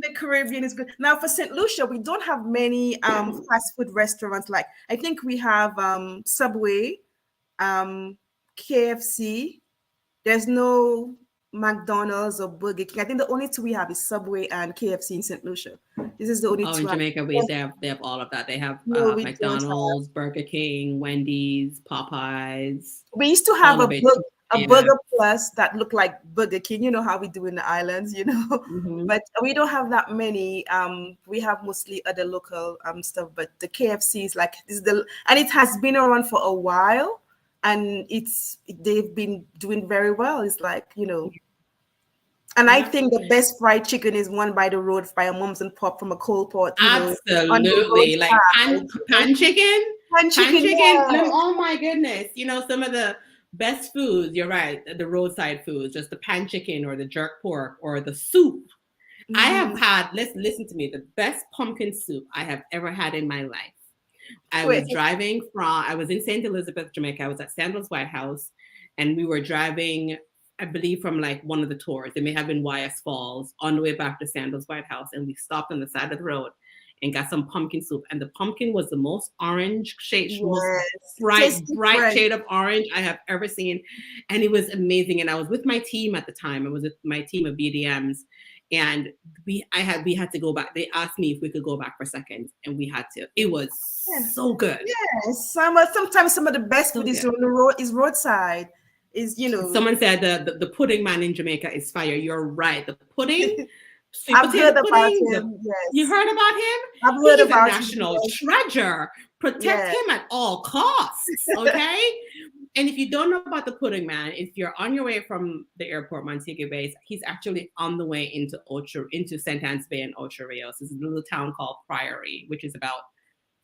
the Caribbean is good. Now for St. Lucia, we don't have many fast food restaurants. Like I think we have Subway, KFC. There's no McDonald's or Burger King. I think the only two we have is Subway and KFC in St. Lucia. This is the only two. In Jamaica, they have all of that. They have McDonald's, Burger King, Wendy's, Popeyes. We used to have a Burger Plus that looked like Burger King. You know how we do in the islands, Mm-hmm. But we don't have that many. We have mostly other local stuff. But the KFC is like and it has been around for a while, and they've been doing very well. It's like And I think the best fried chicken is one by the road by a mom's and pop from a cold pot. Absolutely. Like pan chicken. Pan chicken. Yeah. Oh my goodness. Some of the best foods, you're right, the roadside foods, just the pan chicken or the jerk pork or the soup. Mm-hmm. I have had, listen to me, the best pumpkin soup I have ever had in my life. I was in St. Elizabeth, Jamaica. I was at Sandals White House, and we were driving, I believe, from like one of the tours. It may have been YS Falls, on the way back to Sandals White House. And we stopped on the side of the road and got some pumpkin soup. And the pumpkin was the most orange shade, most bright shade of orange I have ever seen. And it was amazing. And I was with my team at the time. I was with my team of BDMs. And we had to go back. They asked me if we could go back for seconds, and we had to. It was so good. Yes, sometimes some of the best food is on the road, is roadside. is, Someone said the pudding man in Jamaica is fire. You're right. The pudding, sweet I've potato heard about pudding. him. You Yes, heard about him? I've He heard is a about him. national Yes. treasure. Protect Yeah. him at all costs. Okay. And if you don't know about the pudding man, if you're on your way from the airport, Montego Bay, he's actually on the way into St. Anne's Bay and Ocho Rios. It's a little town called Priory, which is about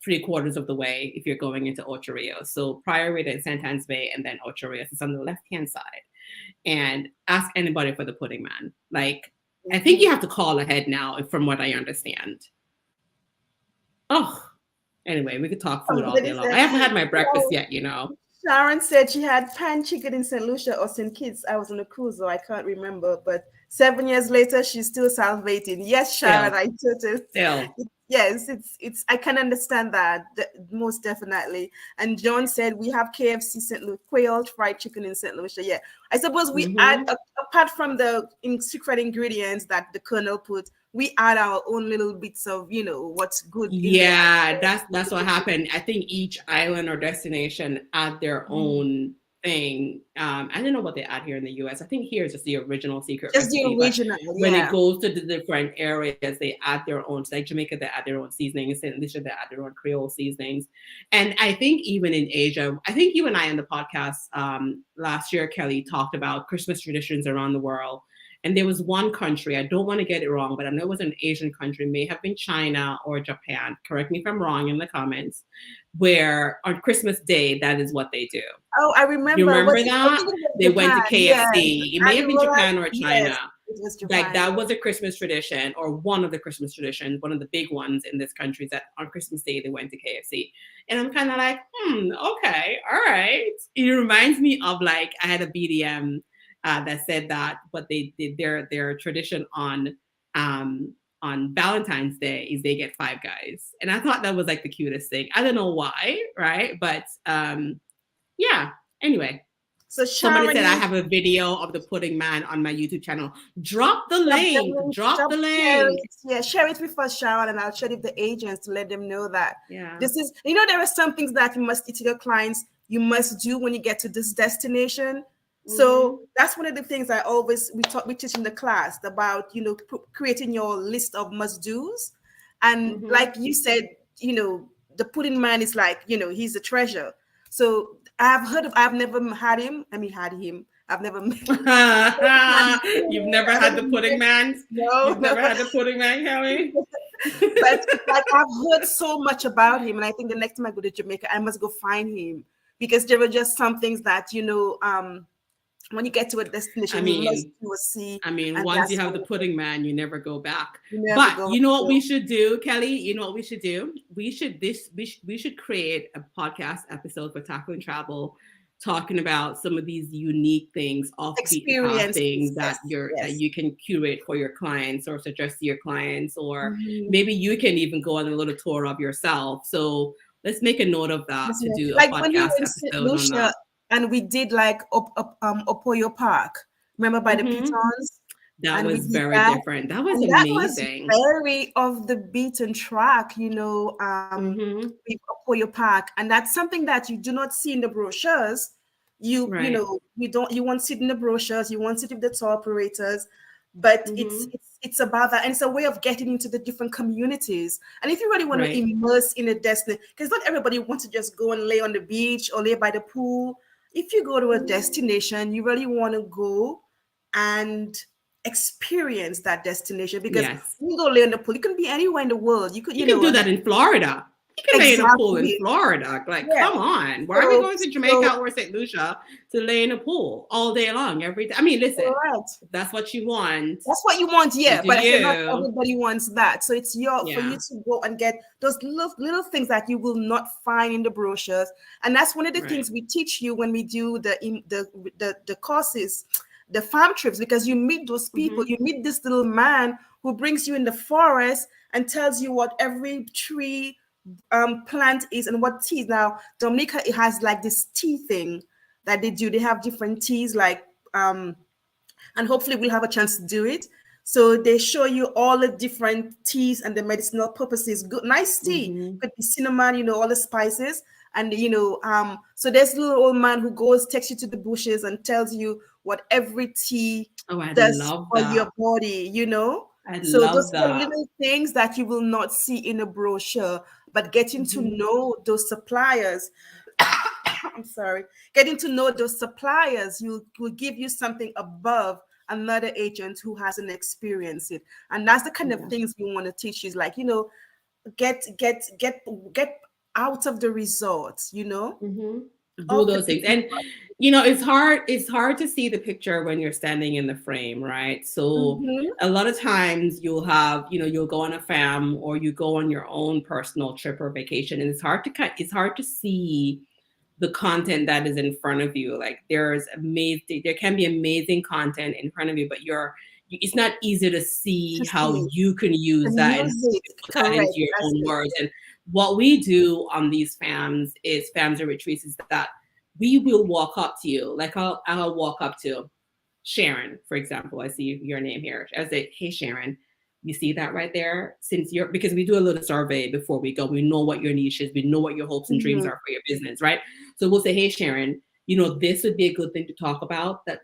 3/4 of the way if you're going into Ocho Rios. So Priory, then St. Anne's Bay, and then Ocho Rios is on the left-hand side. And ask anybody for the pudding man. Like, I think you have to call ahead now, from what I understand. Oh, anyway, we could talk food all day long. I haven't had my breakfast yet, Sharon said she had pan chicken in St. Lucia or St. Kitts. I was on a cruise, so I can't remember. But 7 years later, she's still salivating. Yes, Sharon, I totally. Yes, it's. I can understand that most definitely. And John said we have KFC St. Louis, quail fried chicken in St. Lucia. Yeah, I suppose we add, apart from the secret ingredients that the Colonel put, we add our own little bits of, what's good. Yeah, that's what happened. I think each island or destination add their own thing. I don't know what they add here in the US. I think here is just the original secret recipe. The original, when it goes to the different areas, they add their own. So like Jamaica, they add their own seasonings. St. Lucia, they add their own Creole seasonings. And I think even in Asia, I think you and I on the podcast last year, Kelly, talked about Christmas traditions around the world. And there was one country, I don't want to get it wrong, but I know it was an Asian country, may have been China or Japan. Correct me if I'm wrong in the comments, where on Christmas Day, that is what they do. Oh, I remember. You remember that? They went to KFC. Yes. It may have been Japan or China. Yes, it was Japan. Like that was a Christmas tradition, or one of the Christmas traditions, one of the big ones in this country, is that on Christmas Day, they went to KFC. And I'm kind of like, okay, all right. It reminds me of like, I had a BDM that said that what they did, their tradition on Valentine's Day is they get Five Guys, and I thought that was like the cutest thing. I don't know why, right? But yeah. Anyway, so somebody said I have a video of the pudding man on my YouTube channel. Drop the link. Drop the link. Share it with us, Sharon, and I'll share it with the agents to let them know that. Yeah. This is, there are some things that you must teach your clients. You must do when you get to this destination. So that's one of the things I always we teach in the class about, creating your list of must-dos. And like you said, the pudding man is like, he's a treasure. So I've never had him. I mean, had him. I've never met him. You've never had the pudding man? No. You've never had the pudding man, Kelly? But like, I've heard so much about him, and I think the next time I go to Jamaica, I must go find him, because there are just some things that, when you get to a destination, you must do a see. I mean, once you have the pudding man, you never go back. But you know what we should do, Kelly? You know what we should do? We should create a podcast episode for Tackling Travel, talking about some of these unique things, off-beat-path things that that you can curate for your clients or suggest to your clients, or maybe you can even go on a little tour of yourself. So let's make a note of that to do a podcast episode on that. And we did like Opoyo Park. Remember, by the pitons? That was very different. That was amazing. That was very off the beaten track, with Opoyo Park. And that's something that you do not see in the brochures. You won't see it in the brochures. You won't see it with the tour operators. But it's about that, and it's a way of getting into the different communities. And if you really want to immerse in a destination, because not everybody wants to just go and lay on the beach or lay by the pool. If you go to a destination, you really want to go and experience that destination, because you go lay on the pool. You can be anywhere in the world. You can do that in Florida. You can lay in a pool in Florida. Like, come on. Why are we going to Jamaica or St. Lucia to lay in a pool all day long every day? I mean, listen, that's what you want. That's what you want, but I feel not everybody wants that. So it's for you to go and get those little things that you will not find in the brochures. And that's one of the things we teach you when we do the courses, the farm trips, because you meet those people. You meet this little man who brings you in the forest and tells you what every tree plant is and what teas. Now Dominica, it has like this tea thing that they do. They have different teas, like and hopefully we'll have a chance to do it. So they show you all the different teas and the medicinal purposes. Good, nice tea. Could be cinnamon, all the spices. And so there's a little old man who takes you to the bushes and tells you what every tea Oh, I does love for your that. body. I So love those are the that. little things that you will not see in a brochure, but getting to Mhm. know those suppliers. I'm sorry, getting to know those suppliers will give you something above another agent who hasn't experienced it. And that's the kind of Yeah. things we want to teach is like, get out of the resort. Mhm. Do Off the those things. beaten And it's hard to see the picture when you're standing in the frame, right? path. So Mhm. a lot of times you'll go on a fam or you go on your own personal trip or vacation, and it's hard to see the content that is in front of you. Like there can be amazing content in front of you, but it's not easy to see To how see you can use and that and use it put that into correct. your That's own it. words. And what we do on these fams and retreats is that we will walk up to you. Like I'll walk up to Sharon, for example. I see your name here. I say, hey Sharon, you see that right there? Because we do a little survey before we go. We know what your niche is, we know what your hopes and dreams Mhm. are for your business, right? So we'll say, hey Sharon, this would be a good thing to talk about that,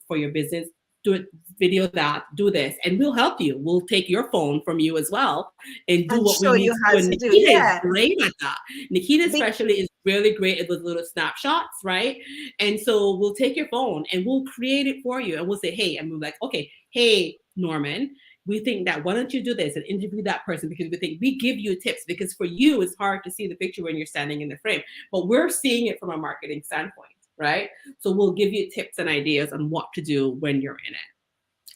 for your business. Do it, video that, do this, and we'll help you. We'll take your phone from you as well and do And what we show need you to how do. And to do. Nikita is Yeah. great at that. Nikita Be- especially is really great at those little snapshots, right? And so we'll take your phone and we'll create it for you. And we'll say, hey, and we're like, okay, hey, Norman, we think that why don't you do this and interview that person, because we think we give you tips, because for you, it's hard to see the picture when you're standing in the frame, but we're seeing it from a marketing standpoint, right? So we'll give you tips and ideas on what to do when you're in it.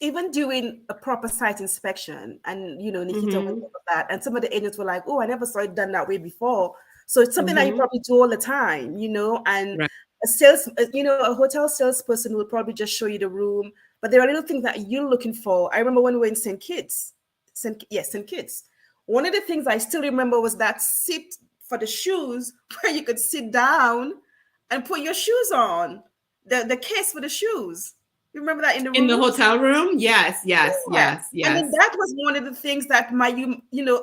Even doing a proper site inspection, and Nikita went Mm-hmm. over that, and some of the agents were like, "Oh, I never saw it done that way before." So it's something that you Mm-hmm. probably do all the time. And Right. a hotel salesperson will probably just show you the room, but there are little things that you're looking for. I remember when we were in St. Kitts, St. Kitts. One of the things I still remember was that seat for the shoes, where you could sit down and put your shoes on, the case for the shoes. You remember that in the In the room? hotel room? Yes, yes, Yeah. yes, And then yes. that was one of the things that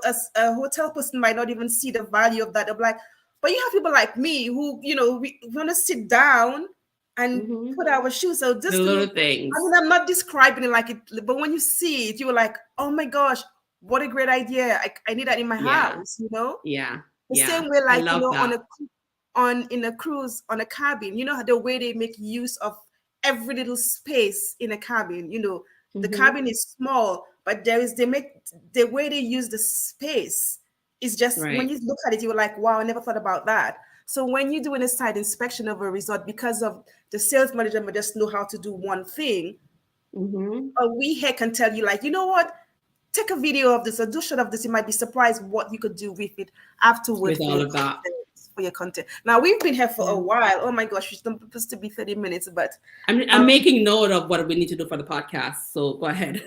as a hotel person might not even see the value of that. They're like, but you have people like me who, we want to sit down and Mm-hmm. put our shoes. So The just little little, I things. mean, I'm not describing it like it, but when you see it, you're like, oh my gosh, what a great idea. I need that in my Yeah, house. yeah, The yeah. same way, I like, love that. on in a cruise, on a cabin, the way they make use of every little space in a cabin. The Mm-hmm. cabin is small, but they make the way they use the space is just, when Right. you look at it, you're like, wow, I never thought about that. So when you're doing a site inspection of a resort, because of the sales manager might just know how to do one thing, Mm-hmm. we here can tell you, like, you know what, take a video of this or do shot of this. You might be surprised what you could do with it afterward With for all your of that. content. For your content. Now we've been here for a Yeah. while. Oh my gosh, it's supposed to be 30 minutes, but I'm um, making note of what we need to do for the podcast. So go ahead.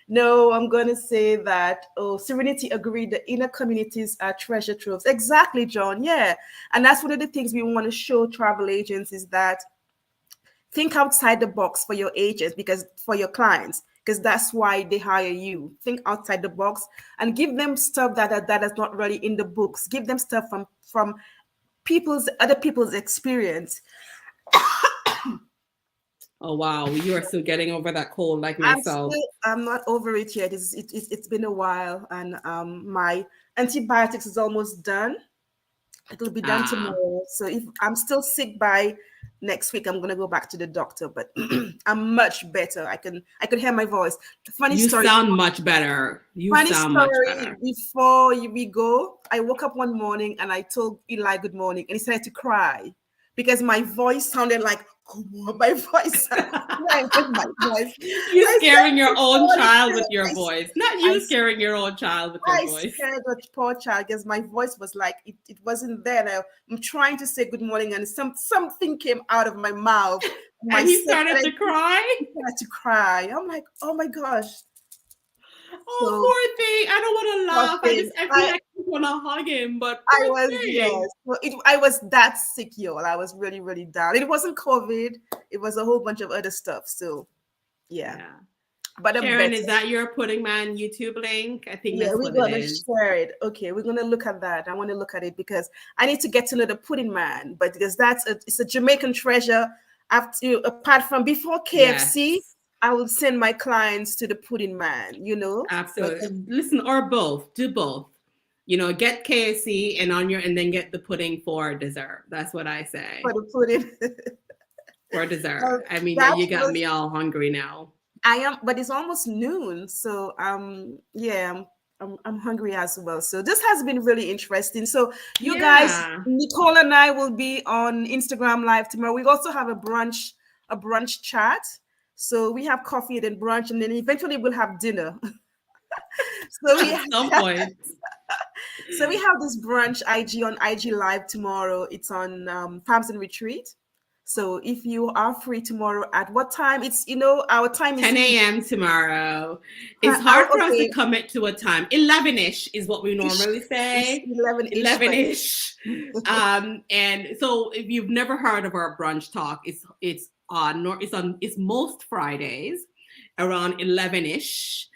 no, I'm gonna say that, Serenity agreed, the inner communities are treasure troves. Exactly, John. Yeah. And that's one of the things we want to show travel agents is that think outside the box for your agents, because for your clients, because that's why they hire you. Think outside the box and give them stuff that is not really in the books. Give them stuff from other people's experience. Oh wow, you are still getting over that cold like myself. I'm not over it yet. It's been a while, and my antibiotics is almost done. It'll be done Ah, tomorrow. So if I'm still sick by next week, I'm gonna go back to the doctor. But I'm much better. I can hear my voice. Funny you story. sound much better. You Funny sound much story. better. Before we go, I woke up one morning and I told Eli good morning, and he started to cry because my voice sounded like, my voice. I heard my voice. You I scaring your said, own child with your I, voice. Not I, you scaring your own child with your I voice. scared the poor child because my voice was like, it wasn't there. And I'm trying to say good morning, and something came out of my mouth. My And he sister started to cry. started to cry. I'm like, oh my gosh. Oh, So poor thing. I don't want to poor laugh. thing. I feel like I want to hug him, but I poor was, thing. yes. Well, I was that sick, y'all. I was really, really down. It wasn't COVID. It was a whole bunch of other stuff. So yeah. Yeah. but I'm Sharon, better. is that your Pudding Man YouTube link? I think Yeah, that's we're what it gonna is. share it. Okay, we're gonna look at that. I want to look at it because I need to get to know the pudding man. But because it's a Jamaican treasure. After apart from before KFC, Yes, I will send my clients to the pudding man. But absolutely. Listen, or both. Do both. Get KFC and then get the pudding for dessert. That's what I for say. the pudding, For dessert. I mean, that you got was me all hungry now. I am. But it's almost noon, so yeah. I'm hungry as well. So this has been really interesting. So you guys, Yeah. Nicole and I will be on Instagram Live tomorrow. We also have a brunch chat. So we have coffee and then brunch, and then eventually we'll have dinner. so we At some point. so we have this brunch on IG Live tomorrow. It's on Farms and Retreat. So if you are free tomorrow, at what time? It's our time is 10 a.m. tomorrow. It's oh, hard for us to okay. commit to a time. 11-ish is what we Ish. normally It's say. 11-ish, but 11-ish. And so if you've never heard of our brunch talk, it's most Fridays around 11-ish.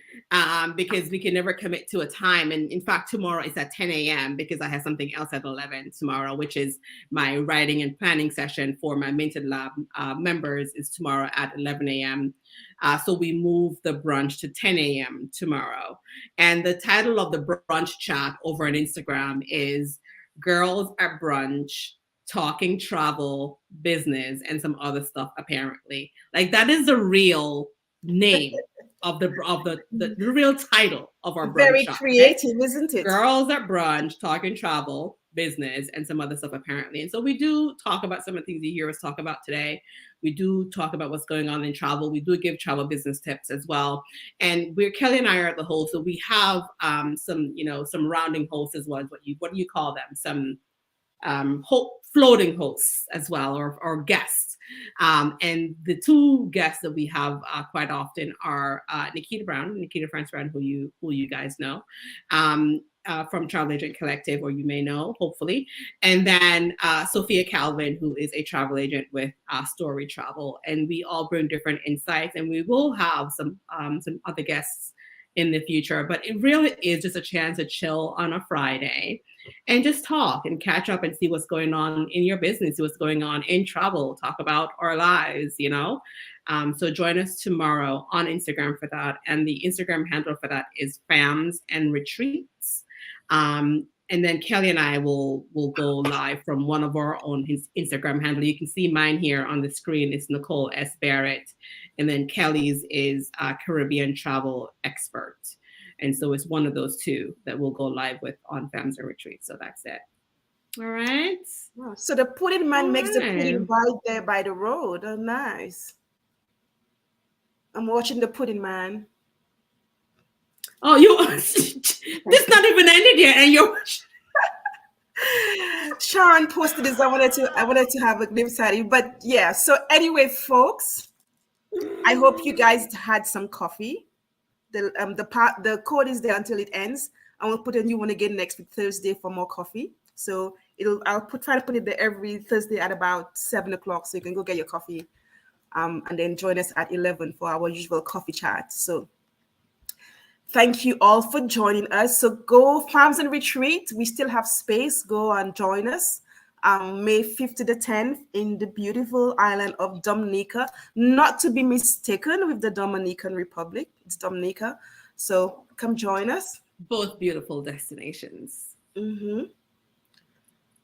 Because we can never commit to a time. And in fact, tomorrow is at 10 a.m. because I have something else at 11 tomorrow, which is my writing and planning session for my Minted Lab members is tomorrow at 11 a.m. So we move the brunch to 10 a.m. tomorrow. And the title of the brunch chat over on Instagram is Girls at Brunch Talking Travel, Business, and some other stuff, apparently. Like that is the real name of the real title of our brunch very shop. Okay? creative, isn't it? Girls at Brunch Talking Travel, Business, and some other stuff apparently. And so we do talk about some of the things you hear us talk about today. We do talk about what's going on in travel. We do give travel business tips as well. And Kelly and I are the hosts, so we have some rounding hosts as well. What do you call them? Some floating hosts as well, or guests. And the two guests that we have quite often are Nikita France Brown, who you guys know, from Travel Agent Collective, or you may know, hopefully, and then Sophia Calvin, who is a travel agent with Story Travel, and we all bring different insights, and we will have some other guests in the future, but it really is just a chance to chill on a Friday and just talk and catch up and see what's going on in your business, see what's going on in travel, talk about our lives. So join us tomorrow on Instagram for that. And the Instagram handle for that is Fams and Retreats. And then Kelly and I will go live from one of our own Instagram handle. You can see mine here on the screen. It's Nicole S. Barrett. And then Kelly's is Caribbean Travel Expert. And so it's one of those two that we'll go live with on Fams and Retreats. So that's it. All right. Wow. So the pudding man All makes the pudding right. right there by the road. Oh, nice. I'm watching the pudding man. Oh, this not even ended yet, and you're. Sharon posted this. I wanted to have a glimpse at it. But yeah, so anyway, folks, I hope you guys had some coffee. The code is there until it ends. I will put a new one again next week, Thursday, for more coffee. So try to put it there every Thursday at about 7 o'clock, so you can go get your coffee, and then join us at 11 for our usual coffee chat. So thank you all for joining us. So go Farms and Retreat. We still have space. Go and join us. May 5th to the 10th in the beautiful island of Dominica, not to be mistaken with the Dominican Republic. It's Dominica. So come join us. Both beautiful destinations. Mm-hmm.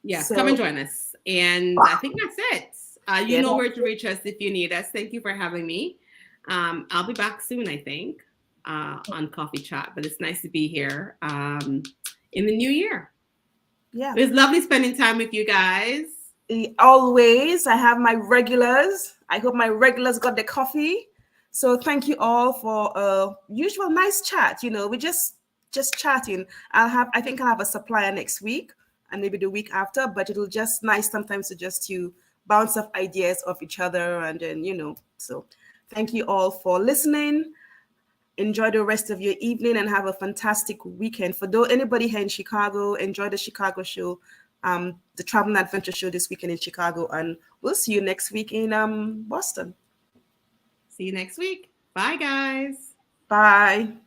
Yes, come and join us. And I think that's it. You know where to reach us if you need us. Thank you for having me. I'll be back soon, I think, on Coffee Chat. But it's nice to be here in the new year. Yeah. It was lovely spending time with you guys. Always. I have my regulars. I hope my regulars got their coffee. So thank you all for a usual nice chat. We just chatting. I think I'll have a supplier next week and maybe the week after, but it'll just nice sometimes to bounce off ideas of each other, and then so thank you all for listening. Enjoy the rest of your evening and have a fantastic weekend. For anybody here in Chicago, enjoy the Chicago show, the Travel and Adventure show this weekend in Chicago, and we'll see you next week in Boston. See you next week. Bye, guys. Bye.